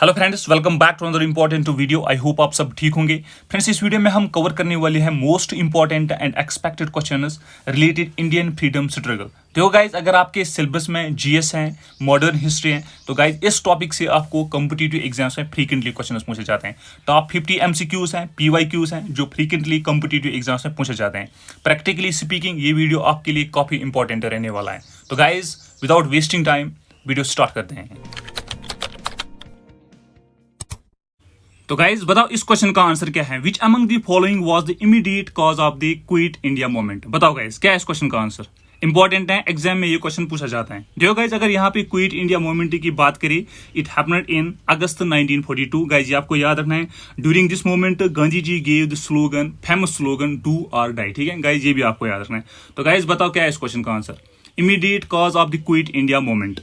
Hello friends, welcome back to another important video. I hope आप सब ठीक होंगे। फ्रेंड्स, इस वीडियो में हम कवर करने वाले हैं most important and expected questions related Indian freedom struggle. तो गाइज, अगर आपके सिलेबस में जीएस हैं, मॉडर्न हिस्ट्री है, तो गाइज इस टॉपिक से आपको कॉम्पिटिटिव एग्जाम्स में फ्रीक्वेंटली क्वेश्चन पूछे जाते हैं। टॉप 50 एमसीक्यूज हैं, पीवाईक्यूज हैं, जो फ्रीक्वेंटली कॉम्पिटिटिव एग्जाम्स में पूछे जाते हैं। प्रैक्टिकली स्पीकिंग, ये वीडियो आपके लिए काफी इंपॉर्टेंट रहने वाला है। तो guys, without wasting time video start करते हैं। तो गाइज बताओ, इस क्वेश्चन का आंसर क्या है? Which among the following was the immediate cause of the quit India movement? बताओ गाइज, क्या है इस क्वेश्चन का आंसर? इंपॉर्टेंट है, एग्जाम में ये क्वेश्चन पूछा जाता है। देखो गाइज, अगर यहाँ पे क्विट इंडिया मूवमेंट की बात करें, it happened in August 1942। Guys, ये आपको याद रखना है। During this movement Gandhi ji gave the slogan, famous slogan, do or die. ठीक है गाइज, ये भी आपको याद रखना है। तो गाइज बताओ, क्या है इस क्वेश्चन का answer? Immediate cause of the quit India movement.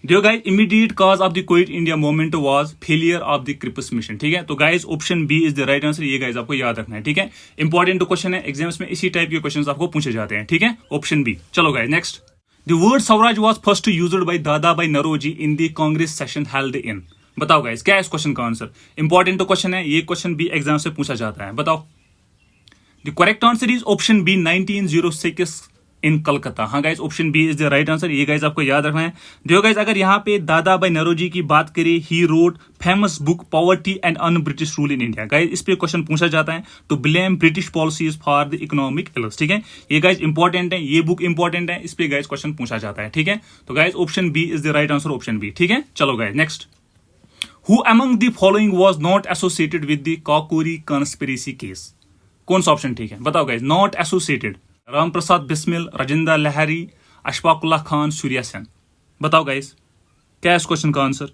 देखो guys, immediate cause of the quit India movement was failure of the Cripps mission. ठीक है, तो guys option B is the right answer. ये गाइस आपको याद रखना है। ठीक है, इंपॉर्टेंट क्वेश्चन है, एग्जाम्स में इसी टाइप के क्वेश्चंस आपको पूछे जाते हैं। ठीक है, ऑप्शन बी। चलो guys, next. The word swaraj was first used by Dadabhai Naoroji in the Congress session held in. बताओ गाइस, क्या है इस क्वेश्चन का आंसर? इंपॉर्टेंट क्वेश्चन है, ये क्वेश्चन भी एग्जाम से पूछा जाता है। बताओ। The correct answer is option B, 1906 in Calcutta. हाँ guys, option B is the right answer. ये गाइज आपको याद रखना है। देखो गाइज, अगर यहाँ पे दादा भाई नौरोजी की बात करें, he wrote famous book poverty and un British rule in India. Guys, इस पे क्वेश्चन पूछा जाता है to blame British policies for the economic illness. ठीक है, ये गाइज इंपॉर्टेंट है, ये बुक इंपॉर्टेंट है, इस पे गाइज क्वेश्चन पूछा जाता है। ठीक है, तो guys option B is the right answer, option B. ठीक है, चलो guys, next. Who among the following was not associated with the Kakori conspiracy case? कौन सा ऑप्शन ठीक है? बताओ guys. Not associated, Ram Prasad Bismil, Rajendra Lahiri, Ashfaqulla Khan, Surya Sen. बताओ गाइस, क्या है इस क्वेश्चन का answer?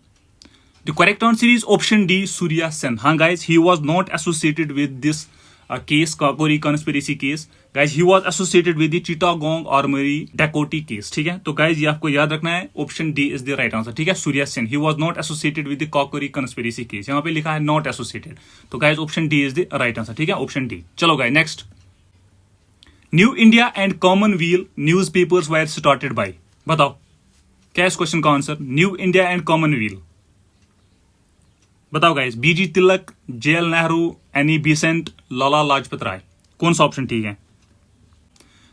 The correct answer is option D, Surya Sen. हाँ guys, he was not associated with this case, Kakori conspiracy case. Guys, he was associated with the Chittagong armoury डकैती केस। ठीक है, तो गाइस ये आपको याद रखना है, option D is the right answer. ठीक है, सूर्या सेन, ही was not associated with the Kakori conspiracy case. यहाँ पे लिखा है नॉट एसोसिएटेड, तो guys option D is the right answer. ठीक है, ऑप्शन डी। चलो guys, next. New India and Commonwealth newspapers were started by. बताओ, क्या है इस क्वेश्चन का answer? New India and commonwealth. बताओ guys. BG Tilak, JL Nehru, Annie Besant, Lala Lajpat Rai. कौन सा ऑप्शन ठीक है?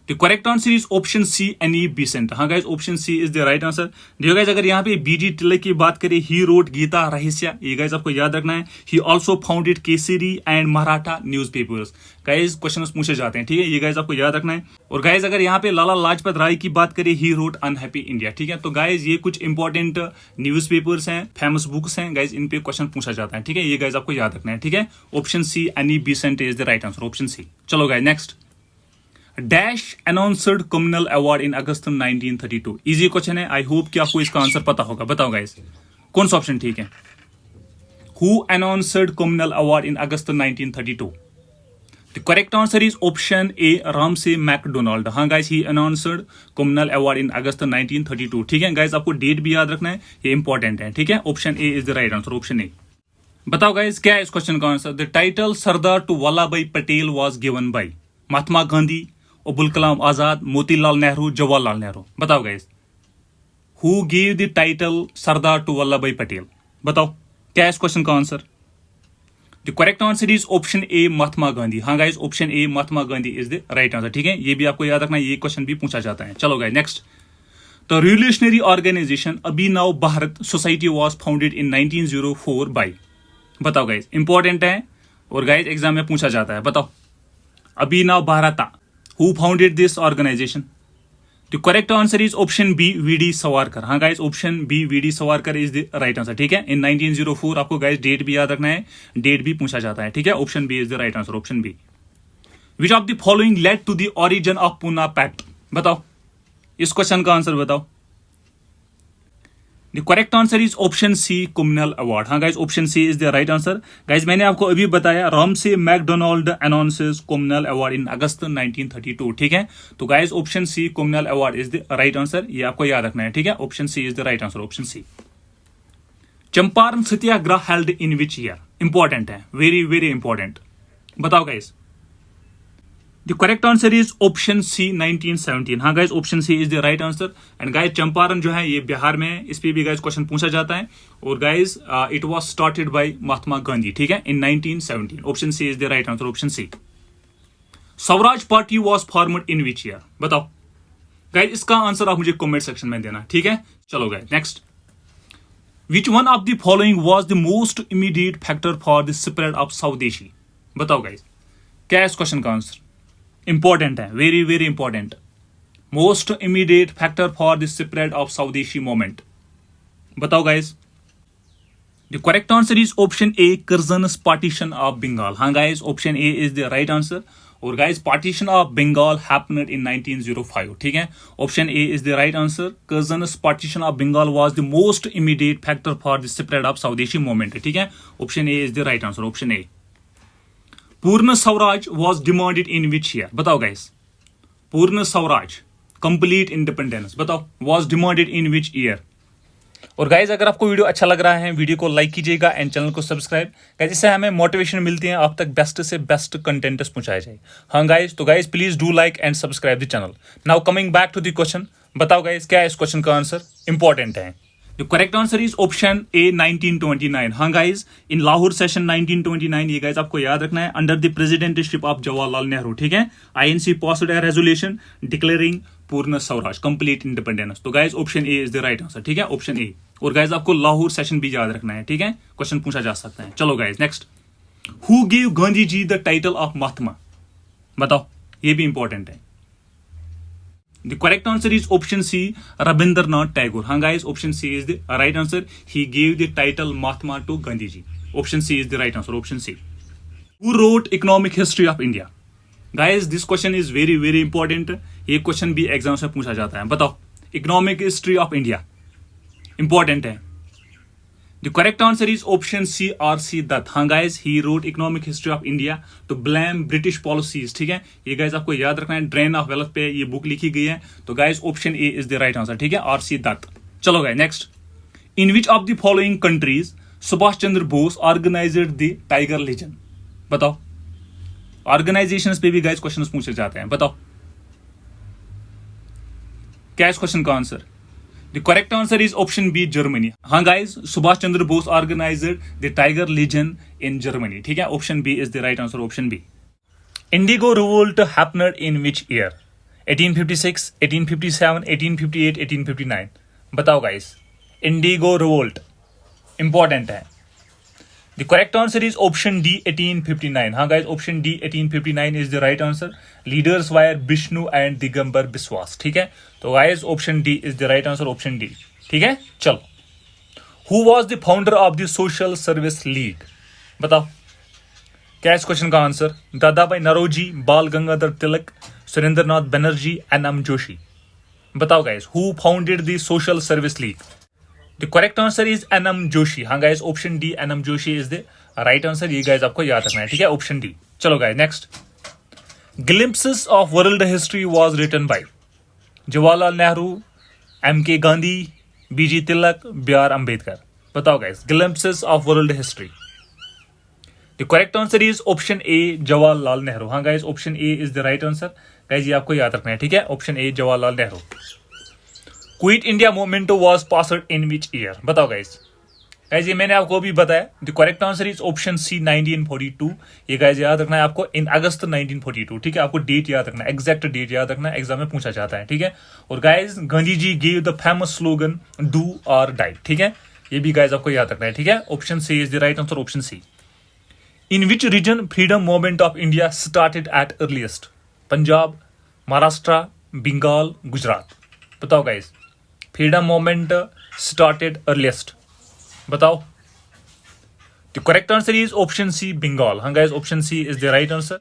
The correct answer is option C, Annie Besant. हाँ guys, option C is the right answer. देखो गाइस, अगर यहाँ पे बीजी तिलक की बात करें, ही रोट गीता रहस्य। ये गाइस आपको याद रखना है। He also founded Kesari and Maratha newspapers. Guys question पूछे जाते हैं। ठीक है, ये गाइस आपको याद रखना है। और गाइस, अगर यहाँ पे लाला लाजपत राय की बात करें, ही रोट अनहैप्पी इंडिया। ठीक है, तो गाइस ये कुछ इंपॉर्टेंट न्यूज़पेपर्स हैं, फेमस बुक्स हैं गाइस, इन पे क्वेश्चन पूछा जाता है। ठीक है, ये गाइस आपको याद रखना है। ठीक है, option C, Annie Besant is the right answer, option C. चलो guys, next. Dash announced communal award in August 1932। Easy question है, आई होप कि आपको इसका आंसर पता होगा। बताओ गाइस, कौन सा ऑप्शन ठीक है? Who announced communal award in August 1932? The correct answer is option A, Ramsay MacDonald. हाँ guys, he announced communal award in August 1932। ठीक है गाइस, आपको डेट भी याद रखना है, ये इंपॉर्टेंट है। ठीक है, option A is the right answer, option A. बताओ गाइस, क्या है इस क्वेश्चन का answer? The title Sardar to Vallabh Bhai Patel was given by Mahatma Gandhi, Abul Kalam Azad, Motilal Nehru, Jawaharlal Nehru. बताओ guys, who give the title Sardar to Vallabh Bhai Patel? बताओ, क्या है इस क्वेश्चन का answer? The correct answer is option A, Mahatma Gandhi. हाँ guys, option A, Mahatma Gandhi is the right answer. ठीक है, ये भी आपको याद रखना है, ये क्वेश्चन भी पूछा जाता है। चलो guys, next. The revolutionary organization Abhinav Bharat society was founded in 1904 by. बताओ गाइस, इंपॉर्टेंट है और गाइस एग्जाम में पूछा जाता है। बताओ, Abhinav Bharat, who founded this organization? The correct answer is option B, VD. Savarkar. हाँ guys, option B, VD. Savarkar is the right answer. ठीक है, इन 1904। आपको गाइस डेट भी याद रखना है, डेट भी पूछा जाता है। ठीक है, option B is the right answer, option B. Which of the following led to the origin of Poona pact? बताओ, इस क्वेश्चन का आंसर बताओ। The correct answer is option C, communal award. हाँ guys, option C is the right answer. Guys, मैंने आपको अभी बताया, Ramsay MacDonald announces communal award in August 1932। ठीक है, तो guys option C, communal award is the right answer, ये आपको याद रखना है। ठीक है, option C is the right answer, option C. Champaran Satyagraha held in which year? Important है, वेरी वेरी इंपॉर्टेंट। बताओ guys. The correct answer is option C 1917. हाँ guys, option C is the right answer. And guys, Champaran जो है ये बिहार में है, इस पे भी guys क्वेश्चन पूछा जाता है. और guys, it was started by Mahatma Gandhi, ठीक है, in 1917. Option C is the right answer. Option C. Swaraj party was formed in which year? बताओ. Guys, इसका आंसर आप मुझे कमेंट सेक्शन में देना, ठीक है. चलो guys, next. Which one of the following was the most immediate factor for the spread of Swdeshi? बताओ guys. क्या है इस क्वेश्चन का आंसर? इंपॉर्टेंट है, very very important. Most immediate factor for the spread of Swadeshi movement. बताओ guys. The correct answer is option A, Curzon's partition of Bengal. हाँ guys, option A is the right answer. और guys, partition of Bengal happened in 1905, ठीक है. Option A is the right answer. Curzon's partition of Bengal was the most immediate factor for the spread of Swadeshi movement, ठीक है. Option A is the right answer. Option A. Purna Swaraj was demanded in which year? बताओ guys. Purna Swaraj, complete independence, बताओ, was demanded in which year? और guys, अगर आपको video अच्छा लग रहा है, वीडियो को लाइक कीजिएगा एंड चैनल को सब्सक्राइब. गाइस, इससे हमें मोटिवेशन मिलती है आप तक बेस्ट से बेस्ट कंटेंट पहुंचाया जाए. हाँ गाइस, तो guys please do like and subscribe the channel. Now coming back to the question. बताओ गाइस, क्या है इस क्वेश्चन का आंसर? इंपॉर्टेंट है. The correct answer is option A 1929. हाँ guys, in Lahore session 1929, ये guys आपको याद रखना है, under the presidency of Jawaharlal Nehru, ठीक है. INC passed a resolution declaring पूर्ण स्वराज, complete independence. तो guys, option A is the right answer, ठीक है, option A. और guys, आपको लाहौर सेशन भी याद रखना है, ठीक है, क्वेश्चन पूछा जा सकता है. चलो guys, next. Who gave Gandhi ji the title of महात्मा? बताओ, ये भी इंपॉर्टेंट है. The correct answer is option C, Rabindranath Tagore. हाँ guys, option C is the right answer. He gave the title Mahatma to Gandhi ji. Option C is the right answer. Option C. Who wrote Economic History of India? Guys, this question is very very important. ये question भी exam से पूछा जाता है. बताओ, Economic History of India. Important है. The correct answer is option C, R.C. Dutt. हाँ guys, he wrote Economic History of India to blame British policies, ठीक है. ये guys आपको याद रखना है, ड्रेन ऑफ वेल्थ पे ये बुक लिखी गई है. तो guys, option A is the right answer, ठीक है, R.C. Dutt. चलो guys, next. In which of the following countries Subhash Chandra Bose organized the Tiger Legion? बताओ. ऑर्गेनाइजेशंस पे भी guys क्वेश्चन पूछे जाते हैं. बताओ, क्या है इस क्वेश्चन का answer? The correct answer is option B, Germany. हाँ guys, Subhash Chandra Bose organized the Tiger Legion in Germany, ठीक है. Option B is the right answer. Option B. Indigo revolt happened in which year? 1856, 1857, 1858, 1859. बताओ guys. Indigo revolt. Important है. The correct answer is option D, 1859. हाँ guys, option D, 1859 is the right answer. Leaders were Vishnu and Digambar Biswas, ठीक है. तो guys, option D is the right answer. Option D, ठीक है. चलो. Who was the founder of the Social Service League? बताओ, क्या है इस क्वेश्चन का आंसर? दादा भाई नरोजी, बाल गंगाधर तिलक, सुरेंद्रनाथ बनर्जी, एन.एम. जोशी. बताओ guys, who founded the Social Service League? The correct answer is N.M. Joshi. हाँ guys, option D, N.M. Joshi is the right answer. ये guys आपको याद रखना है, ठीक है, option D. चलो guys, next. Glimpses of World History was written by Jawaharlal Nehru, M.K. Gandhi, B.G. Tilak, B.R. Ambedkar. बताओ guys, glimpses of World History. The correct answer is option A, Jawaharlal Nehru. हाँ guys, option A is the right answer. Guys, ये आपको याद रखना है, ठीक है, option A, Jawaharlal Nehru. Quit India movement was passed in which year? बताओ गाइज. गाइज, ये मैंने आपको अभी बताया. The correct answer is option C, 1942. ये गाइज याद रखना है आपको, इन अगस्त 1942, ठीक है. आपको डेट याद रखना है, एग्जैक्ट डेट याद रखना है, एग्जाम में पूछा जाता है, ठीक है. और guys, Gandhi ji give the famous slogan do or die, ठीक है. ये भी गाइज आपको याद रखना है, ठीक है. Option C is the right answer. Option C. In which region freedom movement of India started at earliest? Punjab, Maharashtra, Bengal, Gujarat. बताओ guys, freedom movement started earliest. बताओ. The correct answer is option C, Bengal. हाँ guys, option C is the right answer.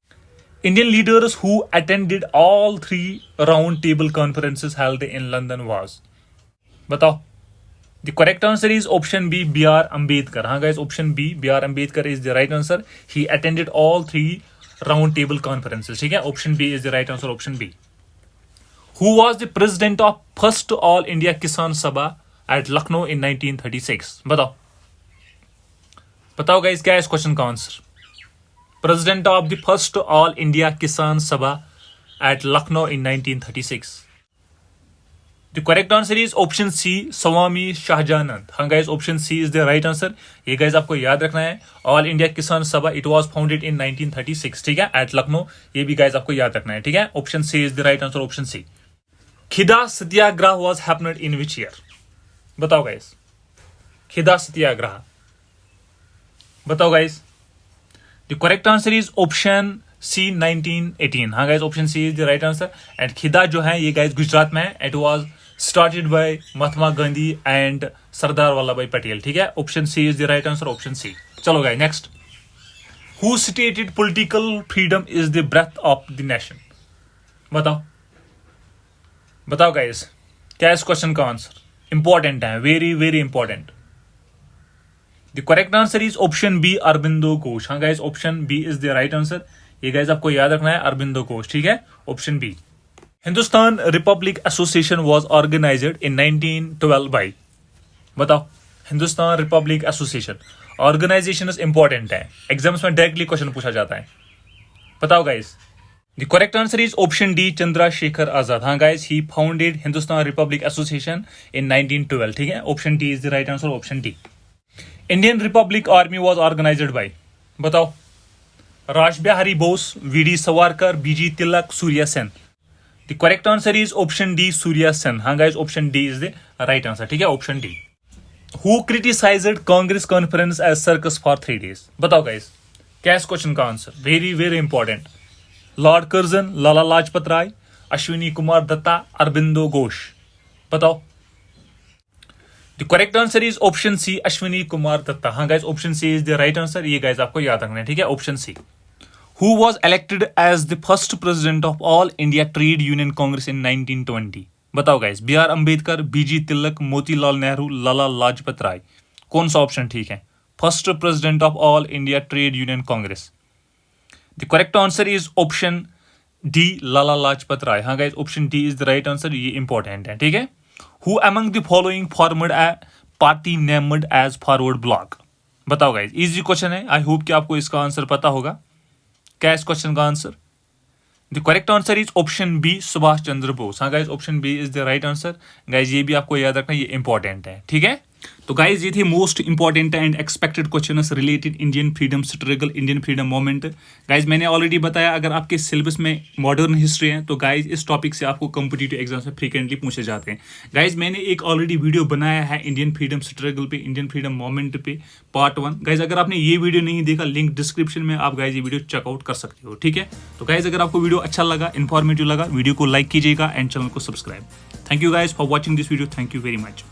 Indian leaders who attended all 3 round table conferences held in London was? बताओ. The correct answer is option B, B.R. Ambedkar. हाँ guys, option B, B.R. Ambedkar is the right answer. He attended all 3 round table conferences, ठीक है. Option B is the right answer. Option B. Who was the president of first All India Kisan Sabha at Lucknow in 1936? बताओ. बताओ guys, क्या है इस question का answer? President of the first all India किसान सभा at Lucknow in 1936? The correct answer is option C, Swami Shahjanand. हाँ guys, option C is the right answer. ये guys आपको याद रखना है. All India Kisan Sabha, it was founded in 1936. ठीक है, at Lucknow. ये भी guys आपको याद रखना है. ठीक है, option C is the right answer. Option C. Khida Satyagraha was happened in which year? बताओ guys. Khida Satyagraha. बताओ guys. The correct answer is option C, 1918. हाँ guys, option C is the right answer. And खिदा जो है ये guys Gujarat में है. It was started by Mahatma Gandhi and Sardar Vallabhbhai Patel. ठीक है, option C is the right answer. Option C. चलो guys, next. Who stated political freedom is the breath of the nation? बताओ. बताओ guys. क्या इस question का answer? Important है, very very important. The correct answer is option B, Aurobindo Ghosh. हाँ guys, option B is the right answer. ये guys आपको याद रखना है, Aurobindo Ghosh. ठीक है, option B. Hindustan republic association was organised in 1912 by. बताओ. Hindustan republic association organisation important है, एग्जाम्स में डायरेक्टली क्वेश्चन पूछा जाता है. बताओ guys. The correct answer is option D, Chandrashekhar Azad. हाँ guys, he founded Hindustan republic association in 1912. ठीक है, option D is the right answer. Option D. Indian republic army was organised by. बताओ. Raj Bihari Bose, V D. Savarkar, B G. Tilak, Surya Sen. The correct answer is option D, Surya Sen. हाँ guys, option D is the right answer. ठीक है, option D. Who criticized Congress conference as circus for 3 days? बताओ guys, क्या इस question का answer? Very very important. Lord Curzon, लाला लाजपत राय, अश्विनी कुमार दत्ता, अरबिंदो घोष. बताओ. The correct answer is option C, Ashwini Kumar Dutta. हाँ guys, option C is the right answer. ये guys आपको याद रखना है. ठीक है, option C. Who was elected as the first president of All India Trade Union Congress in 1920? बताओ guys, B R Ambedkar, B G Tilak, Motilal Nehru, Lala Lajpat Rai. कौन सा ऑप्शन ठीक है? First president of all India trade union Congress. The correct answer is option D, Lala Lajpat Rai. हाँ guys, option D is the right answer. ये important है. ठीक है. Who among the following formed a party named as forward bloc? बताओ guys, easy question है. I hope कि आपको इसका आंसर पता होगा. क्या इस क्वेश्चन का answer? The correct answer is option B, Subhash Chandra Bose. हाँ guys, option B is the right answer. Guys ये भी आपको याद रखना, ये इंपॉर्टेंट है. ठीक है. तो गाइज ये थे most important and expected questions related Indian freedom struggle, Indian freedom movement. Guys मैंने ऑलरेडी बताया, अगर आपके सिलेबस में मॉडर्न हिस्ट्री है तो गाइज इस टॉपिक से आपको कॉम्पिटिटिव एग्जाम में फ्रीक्वेंटली पूछे जाते हैं. गाइज मैंने एक ऑलरेडी वीडियो बनाया है इंडियन फ्रीडम स्ट्रगल पे, इंडियन फ्रीडम मूवमेंट पे, पार्ट 1. गाइज अगर आपने ये वीडियो नहीं देखा, लिंक डिस्क्रिप्शन में, आप गाइज ये वीडियो चेकआउट कर सकते हो. ठीक है. तो गाइज अगर आपको वीडियो अच्छा लगा, इन्फॉर्मेटिव लगा, वीडियो को लाइक कीजिएगा एंड चैनल को subscribe. Thank you guys for watching this video. Thank you very much.